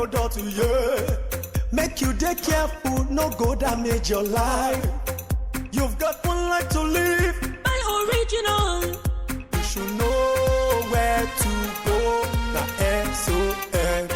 go door to you. Make you dey careful, no go damage your life. You've got one life to live. Buy original. You should know where to go. Now SOS.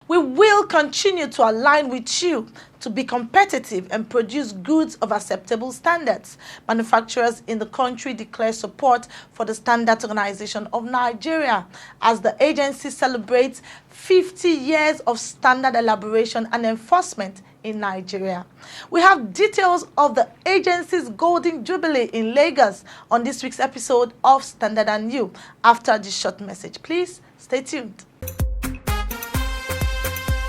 We will continue to align with you to be competitive and produce goods of acceptable standards. Manufacturers in the country declare support for the Standards Organization of Nigeria as the agency celebrates 50 years of standard elaboration and enforcement in Nigeria. We have details of the agency's Golden Jubilee in Lagos on this week's episode of Standard and You after this short message. Please stay tuned.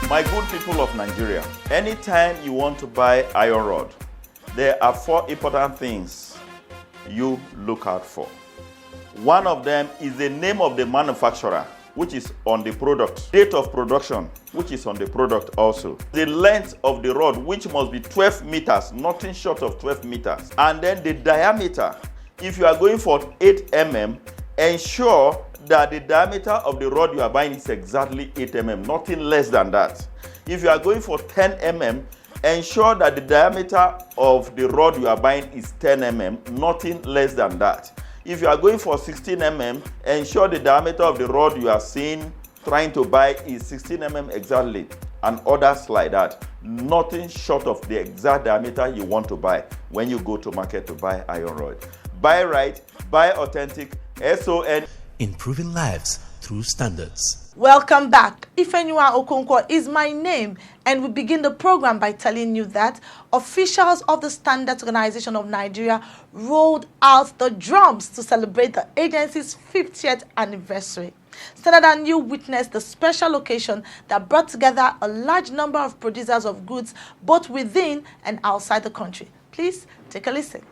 My good people of Nigeria, anytime you want to buy iron rod, there are 4 important things you look out for. One of them is the name of the manufacturer, which is on the product. Date of production, which is on the product also. The length of the rod, which must be 12 meters, nothing short of 12 meters. And then the diameter. If you are going for 8 mm, ensure that the diameter of the rod you are buying is exactly 8 mm, nothing less than that. If you are going for 10 mm, ensure that the diameter of the rod you are buying is 10 mm, nothing less than that. If you are going for 16 mm, ensure the diameter of the rod you are trying to buy is 16 mm exactly, and others like that. Nothing short of the exact diameter you want to buy when you go to market to buy iron rod. Buy right, buy authentic, SON. Improving lives through standards. Welcome back. Ifenyua Okonkwo is my name, and we begin the program by telling you that officials of the Standards Organization of Nigeria rolled out the drums to celebrate the agency's 50th anniversary. Standard and You witnessed the special occasion that brought together a large number of producers of goods both within and outside the country. Please take a listen.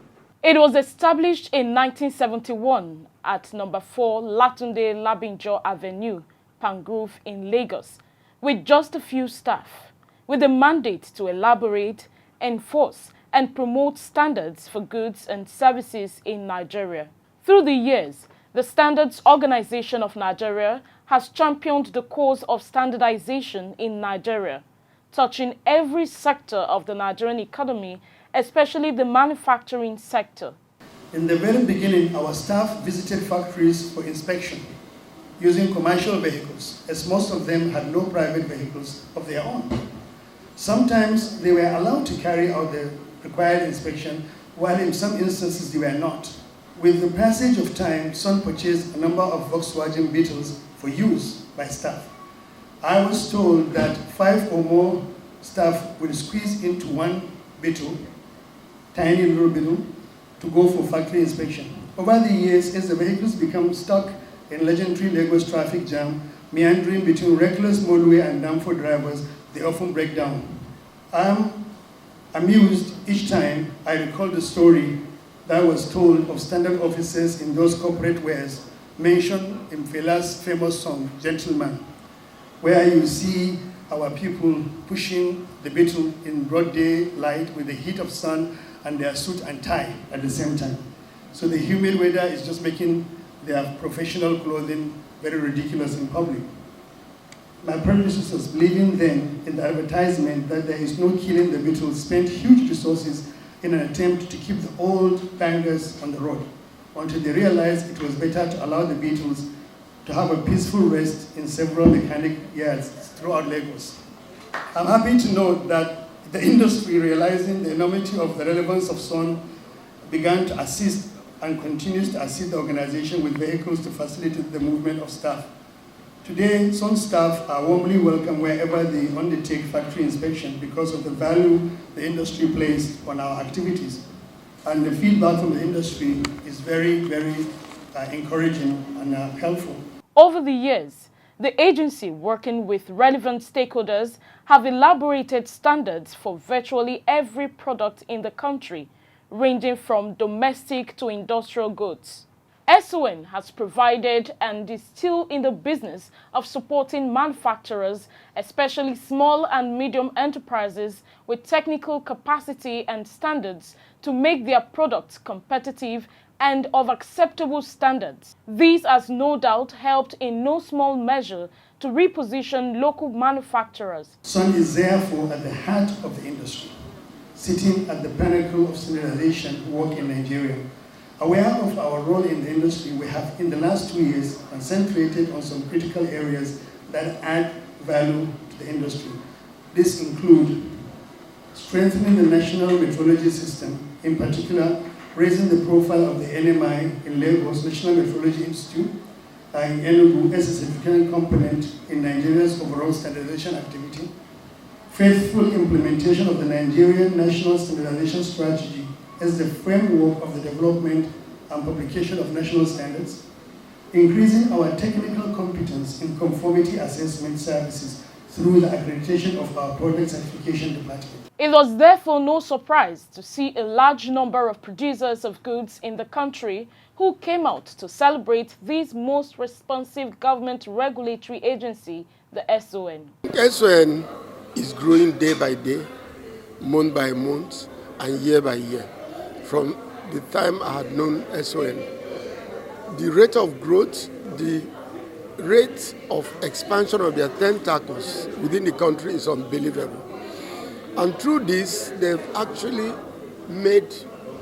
It was established in 1971 at number 4 Latunde Labinjo Avenue, Pangrove in Lagos, with just a few staff, with a mandate to elaborate, enforce, and promote standards for goods and services in Nigeria. Through the years, the Standards Organization of Nigeria has championed the cause of standardization in Nigeria, touching every sector of the Nigerian economy, especially the manufacturing sector. In the very beginning, our staff visited factories for inspection using commercial vehicles, as most of them had no private vehicles of their own. Sometimes they were allowed to carry out the required inspection, while in some instances they were not. With the passage of time, Sun purchased a number of Volkswagen Beetles for use by staff. I was told that 5 or more staff will squeeze into one Beetle, tiny little Beetle, to go for factory inspection. Over the years, as the vehicles become stuck in legendary Lagos traffic jam, meandering between reckless motorway and Danfo drivers, they often break down. I am amused each time I recall the story that was told of standard officers in those corporate wares mentioned in Fela's famous song, Gentleman, where you see our people pushing the Beetle in broad daylight with the heat of sun and their suit and tie at the same time. So the humid weather is just making their professional clothing very ridiculous in public. My predecessors, believing then in the advertisement that there is no killing the Beetles, spent huge resources in an attempt to keep the old bangers on the road, until they realized it was better to allow the Beetles to have a peaceful rest in several mechanic yards throughout Lagos. I'm happy to note that the industry, realizing the enormity of the relevance of Sun, began to assist and continues to assist the organization with vehicles to facilitate the movement of staff. Today, Sun staff are warmly welcome wherever they undertake factory inspection because of the value the industry places on our activities. And the feedback from the industry is very, very encouraging and helpful. Over the years, the agency, working with relevant stakeholders, have elaborated standards for virtually every product in the country, ranging from domestic to industrial goods. SON has provided and is still in the business of supporting manufacturers, especially small and medium enterprises with technical capacity and standards to make their products competitive and of acceptable standards. This has no doubt helped in no small measure to reposition local manufacturers. SON is therefore at the heart of the industry, sitting at the pinnacle of standardization work in Nigeria. Aware of our role in the industry, we have in the last 2 years concentrated on some critical areas that add value to the industry. These include strengthening the national metrology system, in particular raising the profile of the NMI in Lagos National Metrology Institute in Enugu as a significant component in Nigeria's overall standardization activity, faithful implementation of the Nigerian National Standardization Strategy as the framework of the development and publication of national standards, increasing our technical competence in conformity assessment services through the accreditation of our product certification department. It was therefore no surprise to see a large number of producers of goods in the country who came out to celebrate this most responsive government regulatory agency, the SON. SON is growing day by day, month by month, and year by year. From the time I had known SON, the rate of growth, the rate of expansion of their tentacles within the country is unbelievable. And through this, they've actually made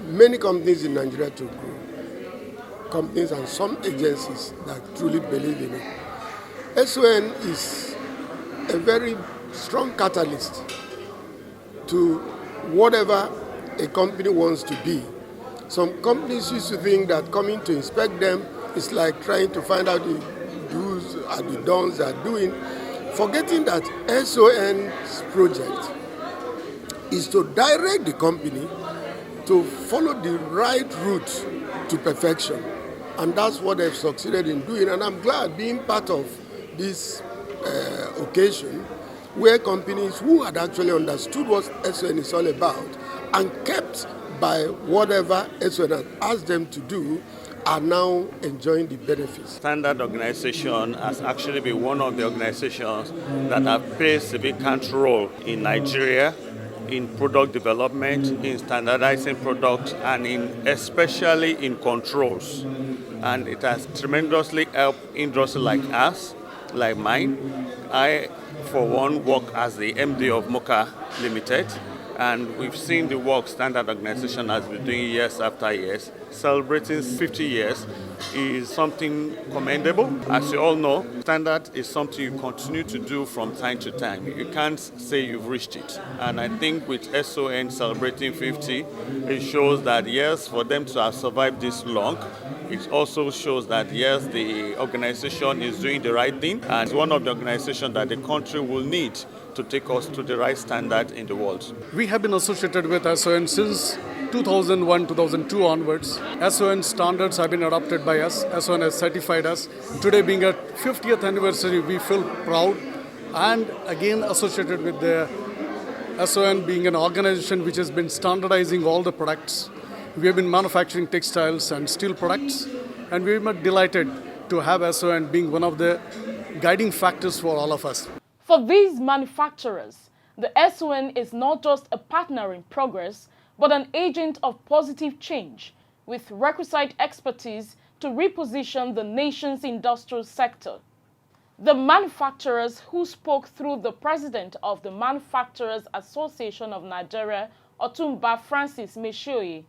many companies in Nigeria to grow. Companies and some agencies that truly believe in it. SON is a very strong catalyst to whatever a company wants to be. Some companies used to think that coming to inspect them is like trying to find out the do's and the don'ts they are doing, forgetting that SON's project is to direct the company to follow the right route to perfection. And that's what they've succeeded in doing. And I'm glad being part of this occasion where companies who had actually understood what SON is all about and kept by whatever SON had asked them to do are now enjoying the benefits. Standard Organization has actually been one of the organizations that have played a significant role in Nigeria in product development, in standardizing products, and especially in controls. And it has tremendously helped industry like us, like mine. I, for one, work as the MD of Mocha Limited, and we've seen the work Standard Organization has been doing years after years. Celebrating 50 years is something commendable. As you all know, Standard is something you continue to do from time to time. You can't say you've reached it. And I think with SON celebrating 50, it shows that yes, for them to have survived this long, it also shows that yes, the organization is doing the right thing, and it's one of the organizations that the country will need to take us to the right standard in the world. We have been associated with SON since 2001-2002 onwards. SON standards have been adopted by us. SON has certified us. Today being our 50th anniversary, we feel proud and again associated with the SON being an organization which has been standardizing all the products. We have been manufacturing textiles and steel products, and we are delighted to have SON being one of the guiding factors for all of us. For these manufacturers, the SON is not just a partner in progress, but an agent of positive change with requisite expertise to reposition the nation's industrial sector. The manufacturers who spoke through the president of the Manufacturers Association of Nigeria, Otumba Francis Meshoye,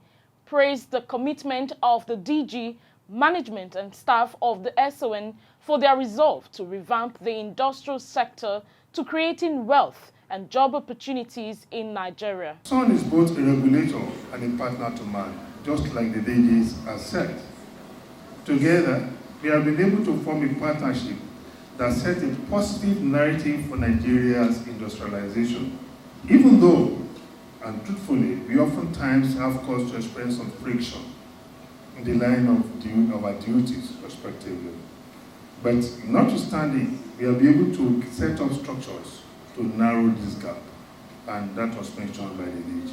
praised the commitment of the DG, management and staff of the SON for their resolve to revamp the industrial sector to creating wealth and job opportunities in Nigeria. SON is both a regulator and a partner to man, just like the DGs have said. Together, we have been able to form a partnership that sets a positive narrative for Nigeria's industrialization, even though, and truthfully, we oftentimes have cause to experience some friction in the line of our duties, respectively. But notwithstanding, we have been able to set up structures to narrow this gap, and that was mentioned by the DG.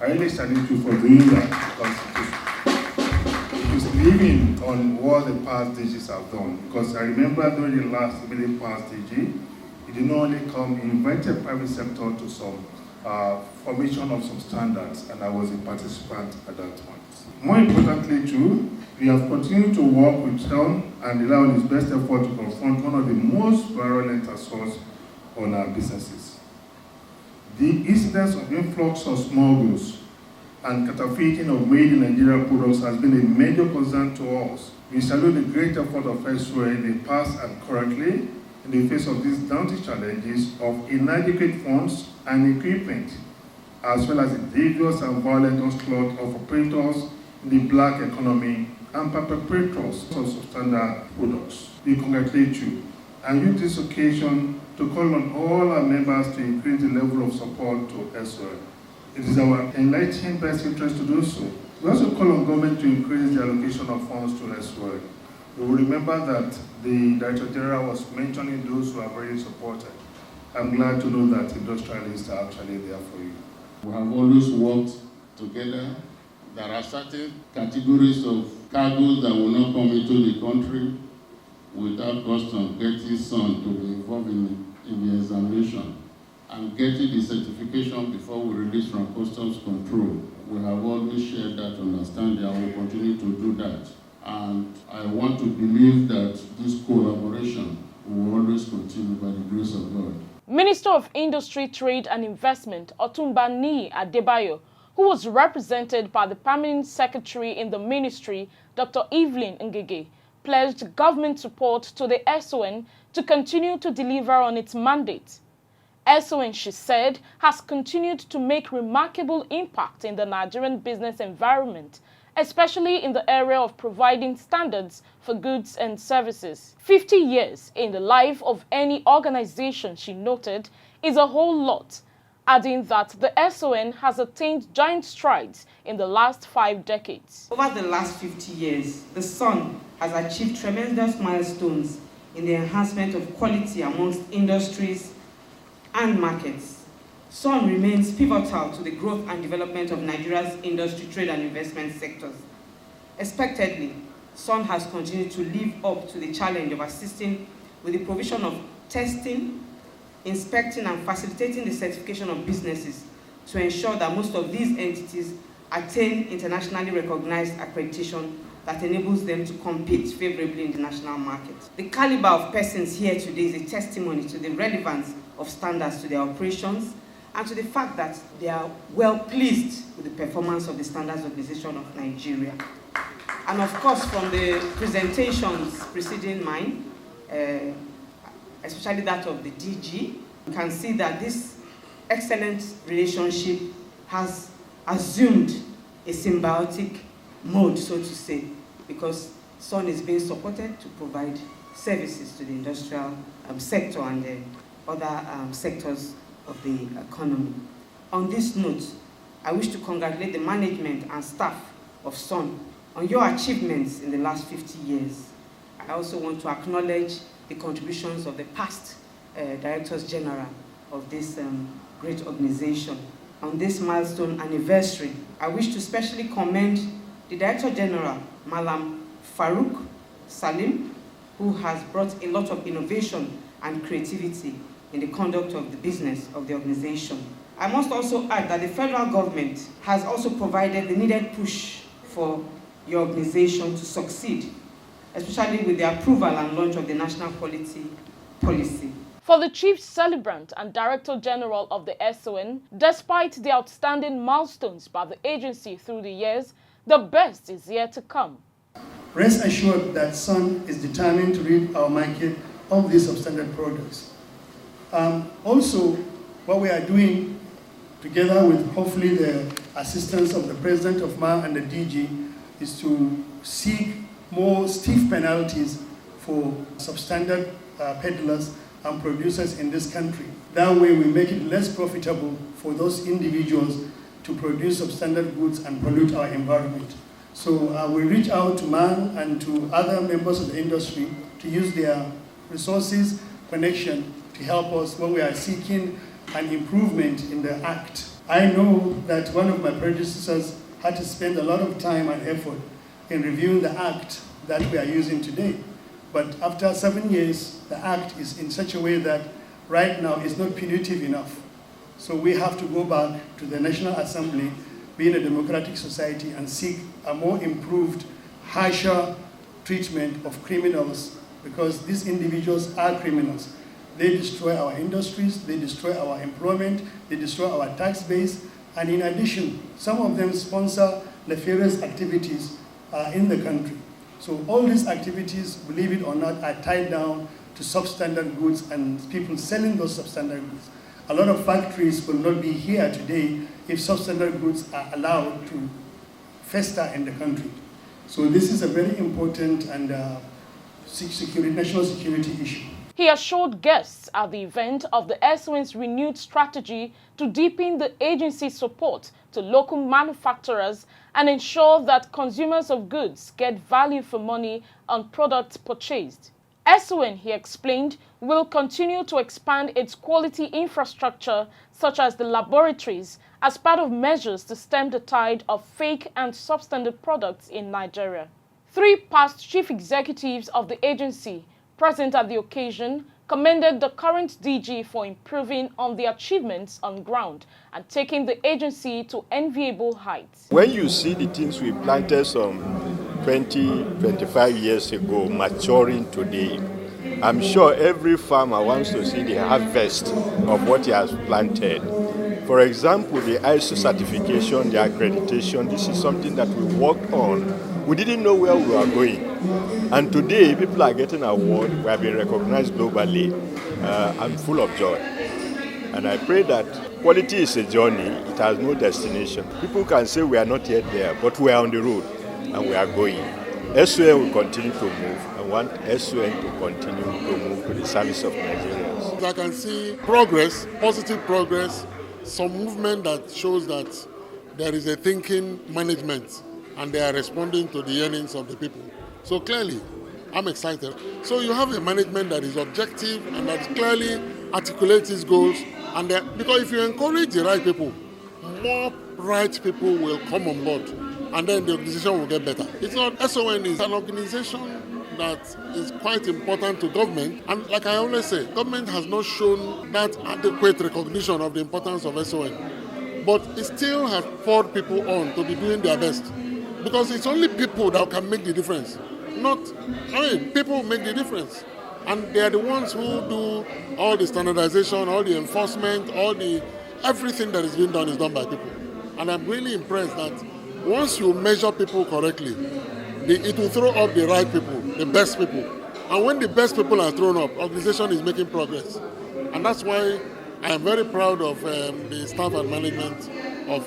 I really salute you for doing that, because is living on what the past DGs have done. Because I remember during the last immediate past DG, it did not only come, he invited private sector to some formation of some standards, and I was a participant at that point. More importantly too, we have continued to work with Sean and rely on his best effort to confront one of the most virulent assaults on our businesses. The incidence of influx of smuggles and counterfeiting of made in Nigeria products has been a major concern to us. We salute the great effort of SOA in the past and currently in the face of these daunting challenges of inadequate funds and equipment, as well as the dangerous and violent onslaught of operators in the black economy and perpetrators of substandard products. We congratulate you and use this occasion to call on all our members to increase the level of support to SOA. It is our enlightened best interest to do so. We also call on government to increase the allocation of funds to SOA. We will remember that the Director General was mentioning those who are very supported. I'm glad to know that industrialists are actually there for you. We have always worked together. There are certain categories of cargoes that will not come into the country without custom getting some to be involved in the examination and getting the certification before we release from customs control. We have always shared that understanding and will continue to do that. And I want to believe that this collaboration will always continue by the grace of God. Minister of Industry, Trade and Investment, Otumba Niyi Adebayo, who was represented by the Permanent Secretary in the Ministry, Dr. Evelyn Ngige, pledged government support to the SON to continue to deliver on its mandate. SON, she said, has continued to make remarkable impact in the Nigerian business environment, especially in the area of providing standards for goods and services. 50 years in the life of any organization, she noted, is a whole lot, adding that the SON has attained giant strides in the last 5 decades. Over the last 50 years, the SON has achieved tremendous milestones in the enhancement of quality amongst industries and markets. SON remains pivotal to the growth and development of Nigeria's industry, trade and investment sectors. Expectedly, SON has continued to live up to the challenge of assisting with the provision of testing, inspecting and facilitating the certification of businesses to ensure that most of these entities attain internationally recognized accreditation that enables them to compete favorably in the national market. The caliber of persons here today is a testimony to the relevance of standards to their operations and to the fact that they are well pleased with the performance of the Standards Organization of Nigeria. And of course, from the presentations preceding mine, especially that of the DG, you can see that this excellent relationship has assumed a symbiotic mode, so to say, because SON is being supported to provide services to the industrial sector and the other sectors of the economy. On this note, I wish to congratulate the management and staff of SON on your achievements in the last 50 years. I also want to acknowledge the contributions of the past Directors General of this great organization. On this milestone anniversary, I wish to specially commend the Director General, Malam Farouk Salim, who has brought a lot of innovation and creativity in the conduct of the business of the organization. I must also add that the federal government has also provided the needed push for your organization to succeed, especially with the approval and launch of the National Quality Policy. For the Chief Celebrant and Director General of the SON, despite the outstanding milestones by the agency through the years, the best is yet to come. Rest assured that SON is determined to rid our market of these substandard products. Also, what we are doing, together with hopefully the assistance of the President of MA and the DG, is to seek more stiff penalties for substandard peddlers and producers in this country. That way we make it less profitable for those individuals to produce substandard goods and pollute our environment. So we reach out to MAN and to other members of the industry to use their resources, connection, to help us when we are seeking an improvement in the Act. I know that one of my predecessors had to spend a lot of time and effort in reviewing the act that we are using today. But after 7 years, the act is in such a way that right now it's not punitive enough. So we have to go back to the National Assembly, being a democratic society, and seek a more improved, harsher treatment of criminals, because these individuals are criminals. They destroy our industries, they destroy our employment, they destroy our tax base, and in addition, some of them sponsor nefarious activities in the country. So all these activities, believe it or not, are tied down to substandard goods and people selling those substandard goods. A lot of factories will not be here today if substandard goods are allowed to fester in the country. So this is a very important and national security issue. He assured guests at the event of the SON's renewed strategy to deepen the agency's support to local manufacturers and ensure that consumers of goods get value for money on products purchased. SON, he explained, will continue to expand its quality infrastructure, such as the laboratories, as part of measures to stem the tide of fake and substandard products in Nigeria. 3 past chief executives of the agency present at the occasion commended the current DG for improving on the achievements on ground and taking the agency to enviable heights. When you see the things we planted some 20, 25 years ago maturing today, I'm sure every farmer wants to see the harvest of what he has planted. For example, the ISO certification, the accreditation, this is something that we worked on. We didn't know where we were going. And today, people are getting awards. We have been recognized globally. I'm full of joy. And I pray that quality is a journey. It has no destination. People can say we are not yet there, but we are on the road and we are going. SON will continue to move. I want SON to continue to move to the service of Nigerians. I can see progress, positive progress, some movement that shows that there is a thinking management and they are responding to the yearnings of the people. So clearly, I'm excited. So you have a management that is objective and that clearly articulates its goals. And because if you encourage the right people, more right people will come on board, and then the organization will get better. It's not, SON is an organization that is quite important to government. And like I always say, government has not shown that adequate recognition of the importance of SON. But it still has poured people on to be doing their best. Because it's only people that can make the difference. People make the difference. And they are the ones who do all the standardization, all the enforcement, everything that is being done is done by people. And I'm really impressed that once you measure people correctly, it will throw up the right people, the best people. And when the best people are thrown up, organization is making progress. And that's why I am very proud of the staff and management of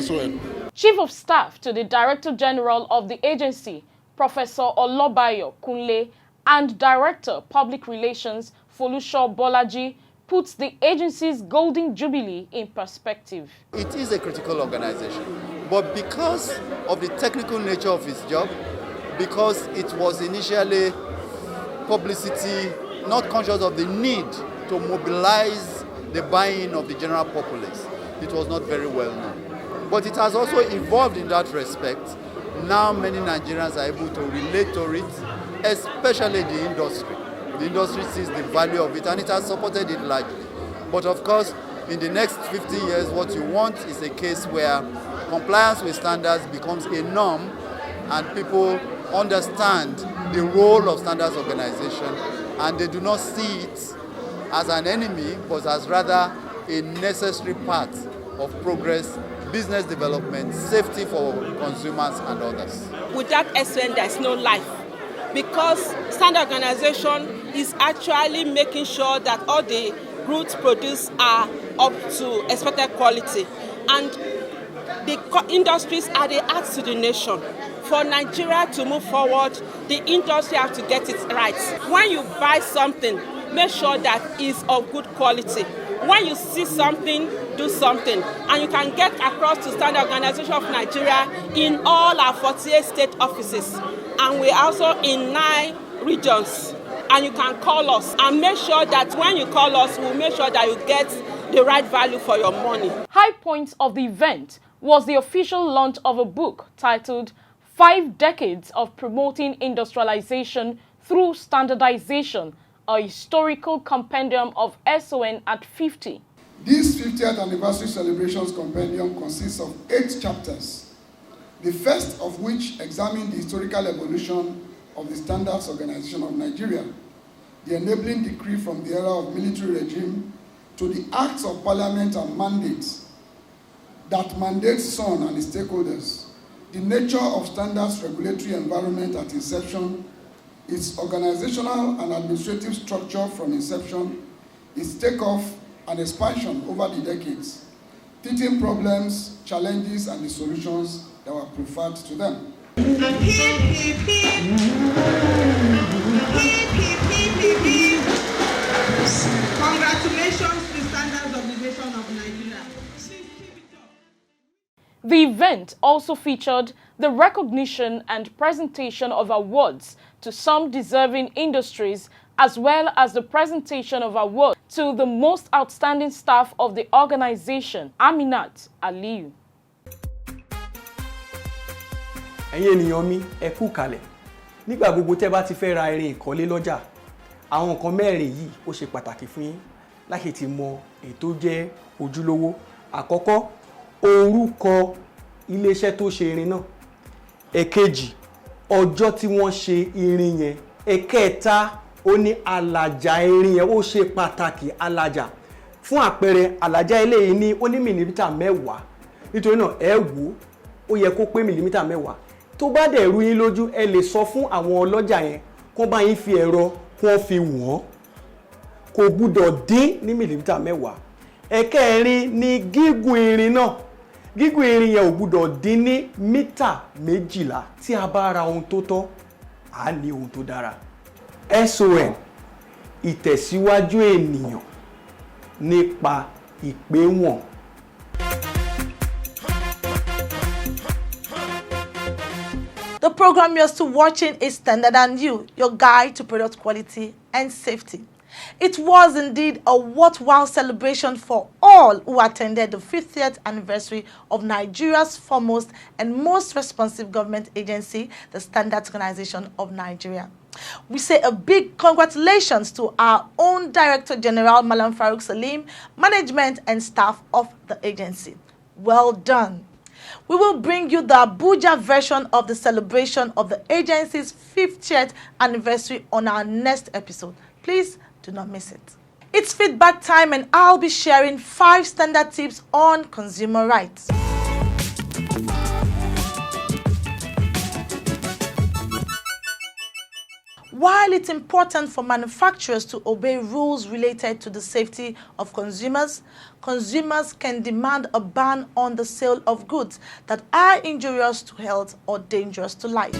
SON. Chief of Staff to the Director General of the agency, Professor Olobayo Kunle, and Director Public Relations Folusho Bolaji, puts the agency's Golden Jubilee in perspective. It is a critical organization, but because of the technical nature of its job, because it was initially publicity, not conscious of the need to mobilize the buy-in of the general populace, it was not very well known. But it has also evolved in that respect. Now many Nigerians are able to relate to it, especially the industry. The industry sees the value of it and it has supported it largely. But of course, in the next 50 years, what you want is a case where compliance with standards becomes a norm and people understand the role of standards organization and they do not see it as an enemy, but as rather a necessary part of progress, business development, safety for consumers and others. Without SON, there's no life. Because standard organization is actually making sure that all the goods produced are up to expected quality. And the industries are the heart to the nation. For Nigeria to move forward, the industry has to get it right. When you buy something, make sure that it's of good quality. When you see something, do something. And you can get across to Standard Organization of Nigeria in all our 48 state offices. And we're also in 9 regions. And you can call us and make sure that when you call us, we'll make sure that you get the right value for your money. High point of the event was the official launch of a book titled 5 decades of promoting industrialization through standardization, a historical compendium of SON at 50. This 50th anniversary celebrations compendium consists of 8 chapters, the first of which examine the historical evolution of the Standards Organization of Nigeria, the enabling decree from the era of military regime to the acts of parliament and mandates that mandate SON and its stakeholders, the nature of standards regulatory environment at inception, its organizational and administrative structure from inception, its takeoff and expansion over the decades, teething problems, challenges, and the solutions that were preferred to them. Congratulations to the Standards Organization of Nigeria. The event also featured the recognition and presentation of awards to some deserving industries, as well as the presentation of awards to the most outstanding staff of the organization, Aminat Aliyu. Ẹ̀yin ènìyàn mi, ẹ kú kalẹ̀. Nígbà gbogbo tẹ́ bá ti fẹ́ ra irin ìkọ́lé lọ́jà, àwọn nǹkan mẹ́rin yìí ó ṣe pàtàkì fún yín láti ti mọ ètò jẹ́ ojúlówó. Àkọ́kọ́, orúkọ iléeṣẹ́ tó ṣe irin náà. Èkejì, ọjọ́ tí wọ́n ṣe irin yẹn. Ẹ̀kẹta, ó ní àlàjá irin yẹn ó ṣe pàtàkì àlàjá. Fún àpẹẹrẹ, àlàjá eléyìí ní ó ní mìlímítà 10. Nítorí náà ẹ wò ó yẹ kó pé mìlímítà 10. Tó bá dẹ̀ rú yín lójú, ẹ lè sọ fún àwọn ọlọ́jà yẹn kó bá yín fi ẹ̀rọ kó fi wọ́n. Kò gbúdọ̀ dín ní mìlímítà 10. Ẹ̀kẹrin ni gígùn irin náà. Gígùn irin yẹn ò gbúdọ̀ dín ní mítà 12. Tí a bá ra ohun tó tọ́, a ní ohun tó dára. SON, ìtẹ̀síwájú ènìyàn nípa ìpéwọ̀n. The program you're still watching is Standard and You, your guide to product quality and safety. It was indeed a worthwhile celebration for all who attended the 50th anniversary of Nigeria's foremost and most responsive government agency, the Standards Organization of Nigeria. We say a big congratulations to our own Director General, Malam Farouk Salim, management and staff of the agency. Well done. We will bring you the Abuja version of the celebration of the agency's 50th anniversary on our next episode. Please do not miss it. It's feedback time and I'll be sharing 5 standard tips on consumer rights. While it's important for manufacturers to obey rules related to the safety of consumers, consumers can demand a ban on the sale of goods that are injurious to health or dangerous to life.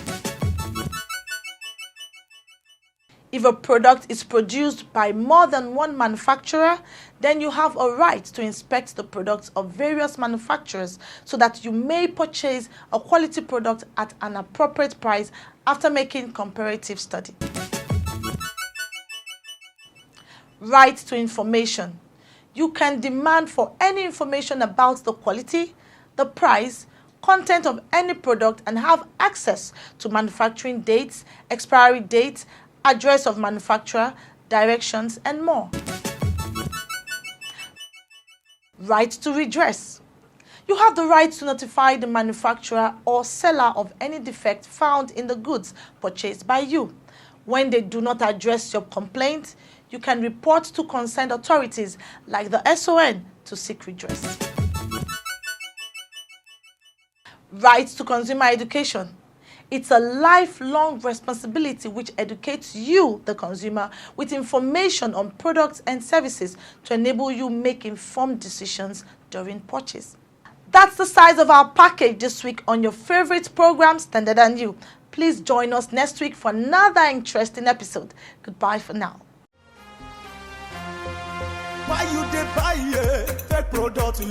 If a product is produced by more than one manufacturer, then you have a right to inspect the products of various manufacturers so that you may purchase a quality product at an appropriate price after making comparative study. Right to information. You can demand for any information about the quality, the price, content of any product and have access to manufacturing dates, expiry dates, address of manufacturer, directions, and more. Right to redress. You have the right to notify the manufacturer or seller of any defect found in the goods purchased by you. When they do not address your complaint, you can report to concerned authorities like the SON to seek redress. Right to consumer education. It's a lifelong responsibility which educates you, the consumer, with information on products and services to enable you make informed decisions during purchase. That's the size of our package this week on your favorite program, Standard and You. Please join us next week for another interesting episode. Goodbye for now. Why you dey buy fake product,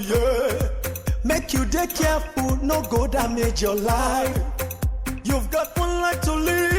Make you dey careful, no go damage your life. You've got one life to live.